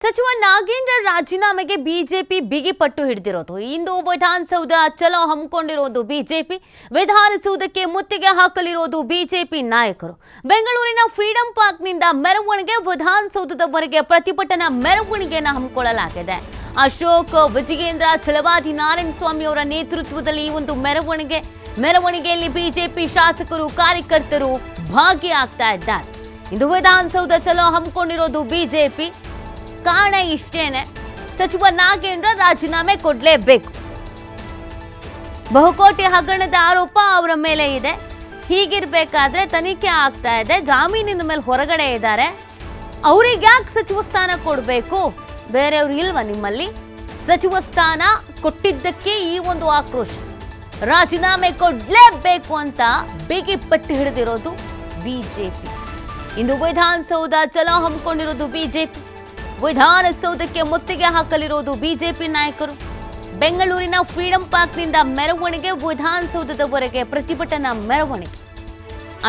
ಸಚಿವ ನಾಗೇಂದ್ರ ರಾಜೀನಾಮೆಗೆ ಬಿಜೆಪಿ ಬಿಗಿ ಪಟ್ಟು ಹಿಡಿದಿರೋದು. ಇಂದು ವಿಧಾನಸೌಧ ಚಲೋ ಹಮ್ಮಿಕೊಂಡಿರೋದು ಬಿಜೆಪಿ. ವಿಧಾನಸೌಧಕ್ಕೆ ಮುತ್ತಿಗೆ ಹಾಕಲಿರೋದು ಬಿಜೆಪಿ ನಾಯಕರು. ಬೆಂಗಳೂರಿನ ಫ್ರೀಡಂ ಪಾರ್ಕ್ನಿಂದ ಮೆರವಣಿಗೆ ವಿಧಾನಸೌಧದವರೆಗೆ ಪ್ರತಿಭಟನಾ ಮೆರವಣಿಗೆಯನ್ನು ಹಮ್ಮಿಕೊಳ್ಳಲಾಗಿದೆ. ಅಶೋಕ್, ವಿಜಯೇಂದ್ರ, ಛಲವಾದಿ ನಾರಾಯಣಸ್ವಾಮಿ ಅವರ ನೇತೃತ್ವದಲ್ಲಿ ಈ ಒಂದು ಮೆರವಣಿಗೆಯಲ್ಲಿ ಬಿಜೆಪಿ ಶಾಸಕರು, ಕಾರ್ಯಕರ್ತರು ಭಾಗಿಯಾಗ್ತಾ ಇದ್ದಾರೆ. ಇಂದು ವಿಧಾನಸೌಧ ಚಲೋ ಹಮ್ಮಿಕೊಂಡಿರೋದು ಬಿಜೆಪಿ. ಕಾರಣ ಇಷ್ಟೇನೆ, ಸಚಿವ ನಾಗೇಂದ್ರ ರಾಜೀನಾಮೆ ಕೊಡಲೇಬೇಕು. ಬಹುಕೋಟಿ ಹಗರಣದ ಆರೋಪ ಅವರ ಮೇಲೆ ಇದೆ. ಹೀಗಿರ್ಬೇಕಾದ್ರೆ ತನಿಖೆ ಆಗ್ತಾ ಇದೆ, ಜಾಮೀನಿನ ಮೇಲೆ ಹೊರಗಡೆ ಇದ್ದಾರೆ. ಅವ್ರಿಗೆ ಯಾಕೆ ಸಚಿವ ಸ್ಥಾನ ಕೊಡಬೇಕು? ಬೇರೆಯವ್ರು ಇಲ್ವಾ ನಿಮ್ಮಲ್ಲಿ? ಸಚಿವ ಸ್ಥಾನ ಕೊಟ್ಟಿದ್ದಕ್ಕೆ ಈ ಒಂದು ಆಕ್ರೋಶ. ರಾಜೀನಾಮೆ ಕೊಡಲೇಬೇಕು ಅಂತ ಬಿಗಿ ಪಟ್ಟು ಹಿಡಿದಿರೋದು ಬಿಜೆಪಿ. ಇಂದು ವಿಧಾನಸೌಧ ಚಲೋ ಹಮ್ಮಿಕೊಂಡಿರೋದು ಬಿಜೆಪಿ. ವಿಧಾನಸೌಧಕ್ಕೆ ಮುತ್ತಿಗೆ ಹಾಕಲಿರೋದು ಬಿಜೆಪಿ ನಾಯಕರು. ಬೆಂಗಳೂರಿನ ಫ್ರೀಡಂ ಪಾರ್ಕ್ನಿಂದ ಮೆರವಣಿಗೆ ವಿಧಾನಸೌಧದವರೆಗೆ ಪ್ರತಿಭಟನಾ ಮೆರವಣಿಗೆ.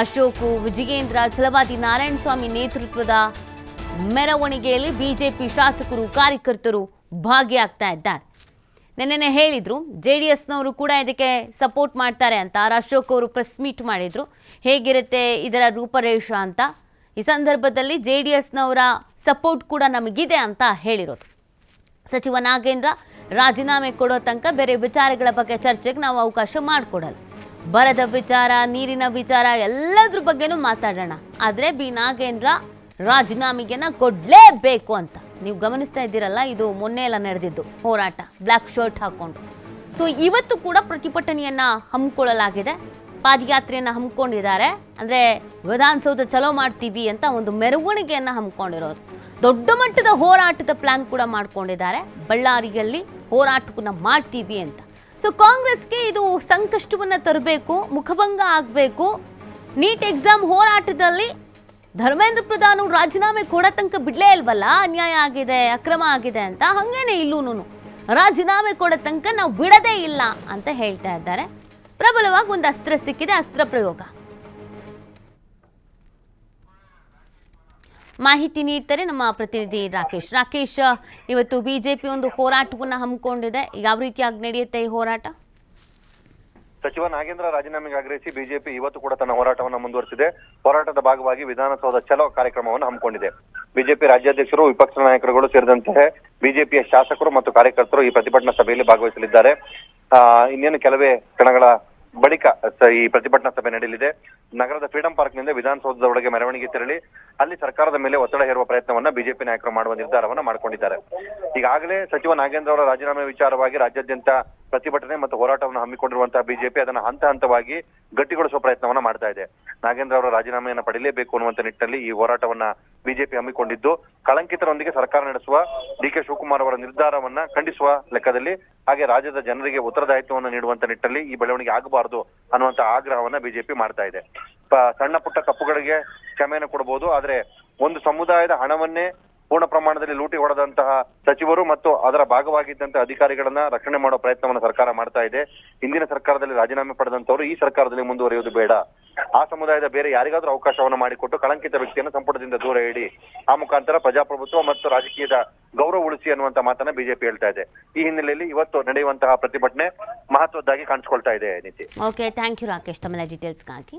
ಅಶೋಕ್, ವಿಜಯೇಂದ್ರ, ಛಲವಾದಿ ನಾರಾಯಣಸ್ವಾಮಿ ನೇತೃತ್ವದ ಮೆರವಣಿಗೆಯಲ್ಲಿ ಬಿಜೆಪಿ ಶಾಸಕರು, ಕಾರ್ಯಕರ್ತರು ಭಾಗಿಯಾಗ್ತಾ ಇದ್ದಾರೆ. ನೆನ್ನೆ ಹೇಳಿದ್ರು JDSನವರು ಕೂಡ ಇದಕ್ಕೆ ಸಪೋರ್ಟ್ ಮಾಡ್ತಾರೆ ಅಂತ. ಅಶೋಕ್ ಅವರು ಪ್ರೆಸ್ ಮೀಟ್ ಮಾಡಿದ್ರು, ಹೇಗಿರುತ್ತೆ ಇದರ ರೂಪರೇಷ ಅಂತ. ಈ ಸಂದರ್ಭದಲ್ಲಿ JDSನವರ ಸಪೋರ್ಟ್ ಕೂಡ ನಮಗಿದೆ ಅಂತ ಹೇಳಿರೋದು. ಸಚಿವ ನಾಗೇಂದ್ರ ರಾಜೀನಾಮೆ ಕೊಡೋ ತನಕ ಬೇರೆ ವಿಚಾರಗಳ ಬಗ್ಗೆ ಚರ್ಚೆಗೆ ನಾವು ಅವಕಾಶ ಮಾಡಿಕೊಡಲ್ಲ. ಬರದ ವಿಚಾರ, ನೀರಿನ ವಿಚಾರ ಎಲ್ಲದ್ರ ಬಗ್ಗೆನೂ ಮಾತಾಡೋಣ. ಆದರೆ ನಾಗೇಂದ್ರ ರಾಜೀನಾಮೆಗೆನ ಕೊಡಲೇಬೇಕು ಅಂತ ನೀವು ಗಮನಿಸ್ತಾ ಇದ್ದೀರಲ್ಲ, ಇದು ಮೊನ್ನೆ ಎಲ್ಲ ನಡೆದಿದ್ದು ಹೋರಾಟ, ಬ್ಲ್ಯಾಕ್ ಶರ್ಟ್ ಹಾಕ್ಕೊಂಡು. ಸೊ ಇವತ್ತು ಕೂಡ ಪ್ರತಿಭಟನೆಯನ್ನು ಹಮ್ಮಿಕೊಳ್ಳಲಾಗಿದೆ, ಪಾದಯಾತ್ರೆಯನ್ನು ಹಮ್ಮಿಕೊಂಡಿದ್ದಾರೆ. ಅಂದರೆ ವಿಧಾನಸೌಧ ಚಲೋ ಮಾಡ್ತೀವಿ ಅಂತ ಒಂದು ಮೆರವಣಿಗೆಯನ್ನು ಹಮ್ಮಿಕೊಂಡಿರೋದು. ದೊಡ್ಡ ಮಟ್ಟದ ಹೋರಾಟದ ಪ್ಲಾನ್ ಕೂಡ ಮಾಡ್ಕೊಂಡಿದ್ದಾರೆ. ಬಳ್ಳಾರಿಯಲ್ಲಿ ಹೋರಾಟವನ್ನು ಮಾಡ್ತೀವಿ ಅಂತ. ಸೊ ಕಾಂಗ್ರೆಸ್ಗೆ ಇದು ಸಂಕಷ್ಟವನ್ನು ತರಬೇಕು, ಮುಖಭಂಗ ಆಗಬೇಕು. ನೀಟ್ ಎಕ್ಸಾಮ್ ಹೋರಾಟದಲ್ಲಿ ಧರ್ಮೇಂದ್ರ ಪ್ರಧಾನ್ ರಾಜೀನಾಮೆ ಕೊಡೋ ತನಕ ಬಿಡಲೇ ಇಲ್ವಲ್ಲ, ಅನ್ಯಾಯ ಆಗಿದೆ, ಅಕ್ರಮ ಆಗಿದೆ ಅಂತ. ಹಾಗೇನೆ ಇಲ್ಲೂನು ರಾಜೀನಾಮೆ ಕೊಡೋ ತನಕ ನಾವು ಬಿಡದೇ ಇಲ್ಲ ಅಂತ ಹೇಳ್ತಾ ಇದ್ದಾರೆ. ಪ್ರಬಲವಾಗಿ ಒಂದು ಅಸ್ತ್ರ ಸಿಕ್ಕಿದೆ, ಅಸ್ತ್ರ ಪ್ರಯೋಗ. ಮಾಹಿತಿ ನೀಡ್ತಾರೆ ನಮ್ಮ ಪ್ರತಿನಿಧಿ ರಾಕೇಶ್. ಇವತ್ತು ಬಿಜೆಪಿ ಒಂದು ಹೋರಾಟವನ್ನು ಹಮ್ಮಿಕೊಂಡಿದೆ. ಯಾವ ರೀತಿಯಾಗಿ ನಡೆಯುತ್ತೆ ಈ ಹೋರಾಟ? ಸಚಿವ ನಾಗೇಂದ್ರ ರಾಜೀನಾಮೆಗೆ ಆಗ್ರಹಿಸಿ ಬಿಜೆಪಿ ಇವತ್ತು ಕೂಡ ತನ್ನ ಹೋರಾಟವನ್ನು ಮುಂದುವರೆಸಿದೆ. ಹೋರಾಟದ ಭಾಗವಾಗಿ ವಿಧಾನಸೌಧ ಚಲೋ ಕಾರ್ಯಕ್ರಮವನ್ನು ಹಮ್ಮಿಕೊಂಡಿದೆ. ಬಿಜೆಪಿ ರಾಜ್ಯಾಧ್ಯಕ್ಷರು, ವಿಪಕ್ಷ ನಾಯಕರುಗಳು ಸೇರಿದಂತೆ ಬಿಜೆಪಿಯ ಶಾಸಕರು ಮತ್ತು ಕಾರ್ಯಕರ್ತರು ಈ ಪ್ರತಿಭಟನಾ ಸಭೆಯಲ್ಲಿ ಭಾಗವಹಿಸಲಿದ್ದಾರೆ. ಇನ್ನೇನು ಕೆಲವೇ ಕ್ಷಣಗಳ ಬಳಿಕ ಈ ಪ್ರತಿಭಟನಾ ಸಭೆ ನಡೆಯಲಿದೆ. ನಗರದ ಫ್ರೀಡಂ ಪಾರ್ಕ್ನಿಂದ ವಿಧಾನಸೌಧದ ಒಳಗೆ ಮೆರವಣಿಗೆ ತೆರಳಿ ಅಲ್ಲಿ ಸರ್ಕಾರದ ಮೇಲೆ ಒತ್ತಡ ಹೇರುವ ಪ್ರಯತ್ನವನ್ನ ಬಿಜೆಪಿ ನಾಯಕರು ಮಾಡುವ ನಿರ್ಧಾರವನ್ನ ಮಾಡಿಕೊಂಡಿದ್ದಾರೆ. ಈಗಾಗಲೇ ಸಚಿವ ನಾಗೇಂದ್ರ ಅವರ ರಾಜೀನಾಮೆ ವಿಚಾರವಾಗಿ ರಾಜ್ಯಾದ್ಯಂತ ಪ್ರತಿಭಟನೆ ಮತ್ತು ಹೋರಾಟವನ್ನು ಹಮ್ಮಿಕೊಂಡಿರುವಂತಹ ಬಿಜೆಪಿ ಅದನ್ನ ಹಂತ ಹಂತವಾಗಿ ಗಟ್ಟಿಗೊಳಿಸುವ ಪ್ರಯತ್ನವನ್ನ ಮಾಡ್ತಾ ಇದೆ. ನಾಗೇಂದ್ರ ಅವರ ರಾಜೀನಾಮೆಯನ್ನು ಪಡೆಯಲೇಬೇಕು ಅನ್ನುವಂತ ನಿಟ್ಟಿನಲ್ಲಿ ಈ ಹೋರಾಟವನ್ನ ಬಿಜೆಪಿ ಹಮ್ಮಿಕೊಂಡಿದ್ದು, ಕಳಂಕಿತರೊಂದಿಗೆ ಸರ್ಕಾರ ನಡೆಸುವ DK ಶಿವಕುಮಾರ್ ಅವರ ನಿರ್ಧಾರವನ್ನ ಖಂಡಿಸುವ ಲೆಕ್ಕದಲ್ಲಿ, ಹಾಗೆ ರಾಜ್ಯದ ಜನರಿಗೆ ಉತ್ತರದಾಯಿತ್ವವನ್ನು ನೀಡುವಂತ ನಿಟ್ಟಿನಲ್ಲಿ ಈ ಬೆಳವಣಿಗೆ ಆಗಬಾರದು ಅನ್ನುವಂತ ಆಗ್ರಹವನ್ನ ಬಿಜೆಪಿ ಮಾಡ್ತಾ ಇದೆ. ಸಣ್ಣ ಪುಟ್ಟ ತಪ್ಪುಗಳಿಗೆ ಕ್ಷಮೆಯನ್ನು ಕೊಡಬಹುದು, ಆದ್ರೆ ಒಂದು ಸಮುದಾಯದ ಹಣವನ್ನೇ ಪೂರ್ಣ ಪ್ರಮಾಣದಲ್ಲಿ ಲೂಟಿ ಹೊಡೆದಂತಹ ಸಚಿವರು ಮತ್ತು ಅದರ ಭಾಗವಾಗಿದ್ದಂತಹ ಅಧಿಕಾರಿಗಳನ್ನ ರಕ್ಷಣೆ ಮಾಡುವ ಪ್ರಯತ್ನವನ್ನು ಸರ್ಕಾರ ಮಾಡ್ತಾ ಇದೆ. ಹಿಂದಿನ ಸರ್ಕಾರದಲ್ಲಿ ರಾಜೀನಾಮೆ ಪಡೆದಂತವರು ಈ ಸರ್ಕಾರದಲ್ಲಿ ಮುಂದುವರಿಯುವುದು ಬೇಡ. ಆ ಸಮುದಾಯದ ಬೇರೆ ಯಾರಿಗಾದ್ರೂ ಅವಕಾಶವನ್ನು ಮಾಡಿಕೊಟ್ಟು ಕಳಂಕಿತ ವ್ಯಕ್ತಿಯನ್ನು ಸಂಪುಟದಿಂದ ದೂರ ಇಡಿ, ಆ ಮುಖಾಂತರ ಪ್ರಜಾಪ್ರಭುತ್ವ ಮತ್ತು ರಾಜಕೀಯದ ಗೌರವ ಉಳಿಸಿ ಅನ್ನುವಂತ ಮಾತನ್ನ ಬಿಜೆಪಿ ಹೇಳ್ತಾ ಇದೆ. ಈ ಹಿನ್ನೆಲೆಯಲ್ಲಿ ಇವತ್ತು ನಡೆಯುವಂತಹ ಪ್ರತಿಭಟನೆ ಮಹತ್ವದ್ದಾಗಿ ಕಾಣಿಸ್ಕೊಳ್ತಾ ಇದೆ. ನೀತಿ. ಓಕೆ, ಥ್ಯಾಂಕ್ ಯು ರಾಕೇಶ್ ತಮ್ಮ ಡೀಟೇಲ್ಸ್ಗಾಗಿ.